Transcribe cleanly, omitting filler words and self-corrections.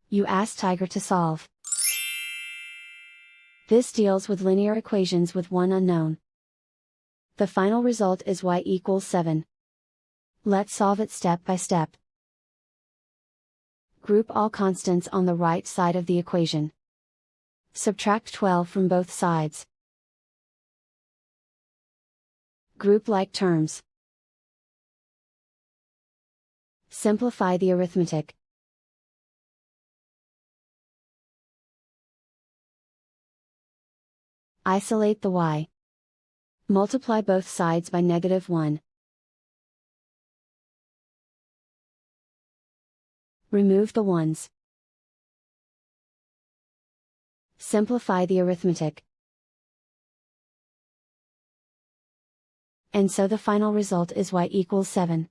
You ask Tiger to solve. This deals with linear equations with one unknown. The final result is y equals 7. Let's solve it step by step. Group all constants on the right side of the equation. Subtract 12 from both sides. Group like terms. Simplify the arithmetic. Isolate the y. Multiply both sides by -1. Remove the ones. Simplify the arithmetic. And so the final result is y equals 7.